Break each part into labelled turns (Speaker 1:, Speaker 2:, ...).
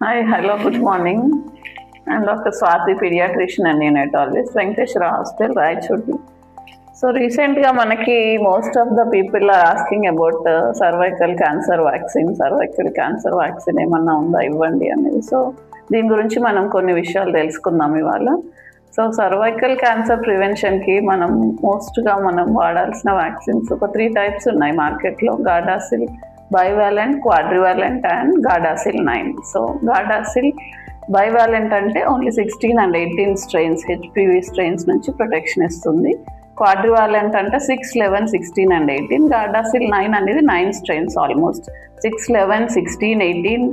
Speaker 1: Hi, hello, good morning. I'm Dr. Swati, pediatrician and neonatologist, Venkateshwara Hospital, Raichurdi. So recently, most of the people are asking about cervical cancer vaccine ఏమన్నా ఉందా ఇవ్వండి అనేది. So దీని గురించి మనం కొన్ని విషయాలు తెలుసుకుందాం ఇవాళ. సో సర్వైకల్ క్యాన్సర్ ప్రివెన్షన్కి మనం వాడాల్సిన వ్యాక్సిన్స్ ఒక 3 టైప్స్ ఉన్నాయి మార్కెట్లో: Gardasil, bivalent, quadrivalent and Gardasil 9. So Gardasil bivalent అంటే only 16 and 18 strains HPV strains నుంచి ప్రొటెక్షన్ ఇస్తుంది. క్వాడ్రివాలెంట్ అంటే 6, 11, 16 and 18. గాడాసిల్ 9 అనేది 9 strains almost 6, 11, 16, 18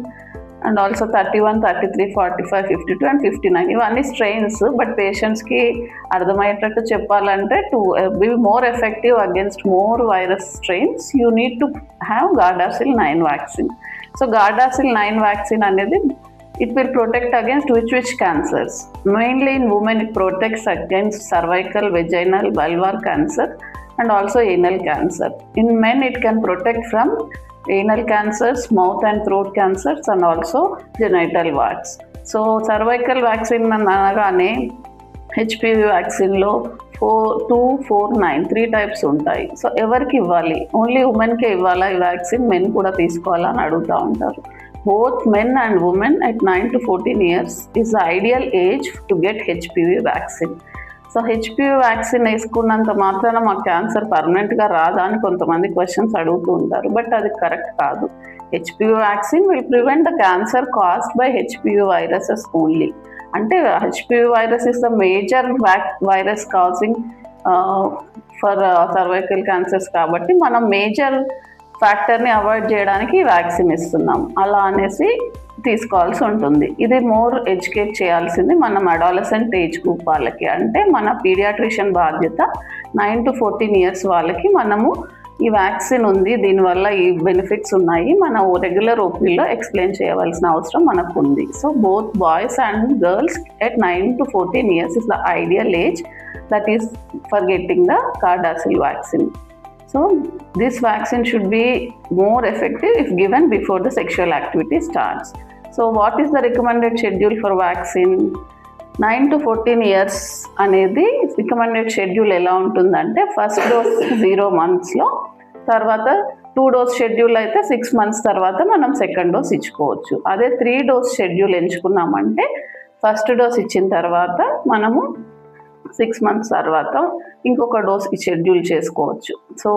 Speaker 1: and also 31, 33, 45, 52 and 59. ఇవన్నీ స్ట్రెయిన్స్. బట్ పేషెంట్స్కి అర్థమయ్యేటట్టు చెప్పాలంటే to be more effective against more virus strains you need to have Gardasil 9 vaccine. So Gardasil 9 vaccine అనేది it will protect against which cancers. Mainly in women it protects against cervical, vaginal, vulvar cancer and also anal cancer. In men it can protect from anal cancers, mouth and throat cancers and also genital warts. So cervical vaccine అనగానే HPV వ్యాక్సిన్లో 2, 4, 9 3 types ఉంటాయి. So ఎవరికి ఇవ్వాలి? Only ఉమెన్కే ఇవ్వాలా ఈ vaccine? Men కూడా తీసుకోవాలా అని అడుగుతూ ఉంటారు. Both men and women at 9 to 14 years is the ideal age to get HPV vaccine. So HPV vaccine వేసుకున్నంత మాత్రాన మాకు క్యాన్సర్ పర్మనెంట్గా రాదా అని కొంతమంది క్వశ్చన్స్ అడుగుతూ ఉంటారు. బట్ అది కరెక్ట్ కాదు. HPV vaccine will prevent the cancer caused by HPV viruses only. అంటే HPV virus is the major virus causing for cervical cancers కాబట్టి మనం మేజర్ ఫ్యాక్టర్ని అవాయిడ్ చేయడానికి వ్యాక్సిన్ ఇస్తున్నాం. అలా అనేసి తీసుకోవాల్సి ఉంటుంది. ఇది మోర్ ఎడ్యుకేట్ చేయాల్సింది మనం అడాలసెంట్ ఏజ్ గ్రూప్ వాళ్ళకి. అంటే మన పీడియాట్రిషియన్ బాధ్యత 9 to 14 years వాళ్ళకి మనము ఈ వ్యాక్సిన్ ఉంది, దీనివల్ల ఈ బెనిఫిట్స్ ఉన్నాయి, మన రెగ్యులర్ ఓపీలో ఎక్స్ప్లెయిన్ చేయవలసిన అవసరం మనకు ఉంది. So both boys and girls at 9 to 14 years is the ideal age that is for getting the Gardasil vaccine. So this vaccine should be more effective if given before the sexual activity starts. So what is the recommended schedule for vaccine? 9 to 14 years అనేది recommended schedule ఎలా ఉంటుందంటే first dose 0 monthsలో, తర్వాత 2 dose schedule అయితే 6 months తర్వాత మనం second dose ఇచ్చుకోవచ్చు. అదే 3 dose schedule ఎంచుకున్నామంటే first dose ఇచ్చిన తర్వాత మనము 6 months తర్వాత ఇంకొక డోస్ షెడ్యూల్ చేసుకోవచ్చు. సో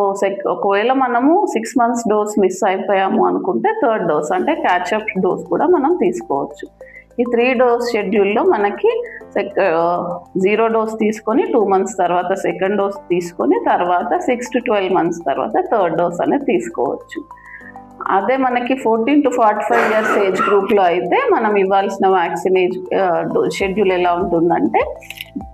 Speaker 1: ఒకవేళ మనము 6 months డోస్ మిస్ అయిపోయాము అనుకుంటే 3rd dose అంటే క్యాచ్అప్ డోస్ కూడా మనం తీసుకోవచ్చు. ఈ 3 dose షెడ్యూల్లో మనకి 0 dose తీసుకొని 2 months తర్వాత సెకండ్ డోస్ తీసుకొని తర్వాత 6 to 12 months తర్వాత 3rd dose అనేది తీసుకోవచ్చు. అదే మనకి 14 to 45 years ఏజ్ గ్రూప్లో అయితే మనం ఇవ్వాల్సిన వ్యాక్సిన్ షెడ్యూల్ ఎలా ఉంటుందంటే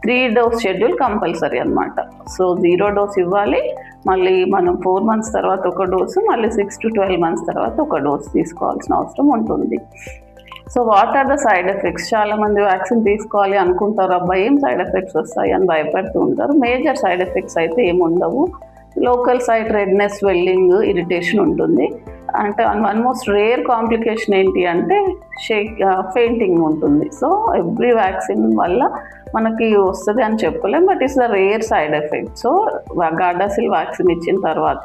Speaker 1: 3 dose షెడ్యూల్ కంపల్సరీ అనమాట. సో 0 dose ఇవ్వాలి, మళ్ళీ మనం 4 months తర్వాత ఒక డోసు, మళ్ళీ 6 to 12 months తర్వాత ఒక డోసు తీసుకోవాల్సిన అవసరం ఉంటుంది. So what are the side effects? చాలామంది వ్యాక్సిన్ తీసుకోవాలి అనుకుంటారు, అబ్బాయి ఏం సైడ్ ఎఫెక్ట్స్ వస్తాయి అని భయపడుతూ ఉంటారు. మేజర్ సైడ్ ఎఫెక్ట్స్ అయితే ఏముండవు. Local site redness, swelling, irritation ఉంటుంది. అంటే వన్ మోస్ట్ రేర్ కాంప్లికేషన్ ఏంటి అంటే ఫెయింటింగ్ ఉంటుంది. సో ఎవ్రీ వ్యాక్సిన్ వల్ల మనకి వస్తుంది అని చెప్పలేం, but it's the rare side effect. So Gardasil vaccine ఇచ్చిన తర్వాత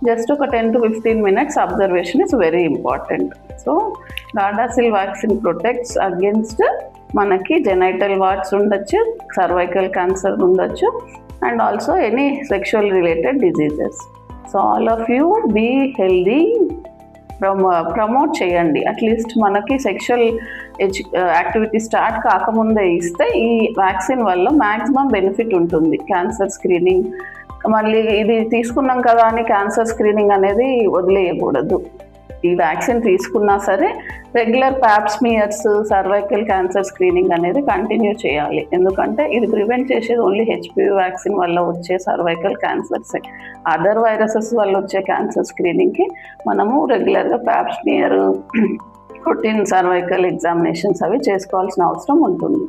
Speaker 1: జస్ట్ ఒక 10 to 15 minutes observation is very important. So Gardasil vaccine protects against మనకి జెనైటల్ వార్ట్స్ ఉండొచ్చు, సర్వైకల్ క్యాన్సర్ ఉండొచ్చు and also any sexual related diseases. So all of you be healthy, promote చేయండి. At least మనకి sexual activity start కాకముందే ఇస్తే ఈ vaccine వల్ల maximum benefit ఉంటుంది. క్యాన్సర్ స్క్రీనింగ్ మళ్ళీ ఇది తీసుకున్నాం కదా అని క్యాన్సర్ స్క్రీనింగ్ అనేది వదిలేయకూడదు. ఈ వ్యాక్సిన్ తీసుకున్నా సరే regular Pap smears, cervical cancer screening అనేది కంటిన్యూ చేయాలి. ఎందుకంటే ఇది ప్రివెంట్ చేసేది ఓన్లీ హెచ్పివి వ్యాక్సిన్ వల్ల వచ్చే సర్వైకల్ క్యాన్సర్స్. అదర్ వైరసెస్ వల్ల వచ్చే క్యాన్సర్ స్క్రీనింగ్కి మనము రెగ్యులర్గా ప్యాప్స్మియర్, రొటీన్ సర్వైకల్ ఎగ్జామినేషన్స్ అవి చేసుకోవాల్సిన అవసరం ఉంటుంది.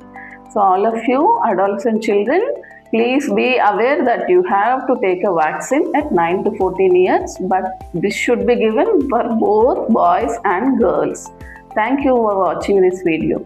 Speaker 1: So all of you adolescent children, please be aware that you have to take a vaccine at 9 to 14 years, but this should be given for both boys and girls. Thank you for watching this video.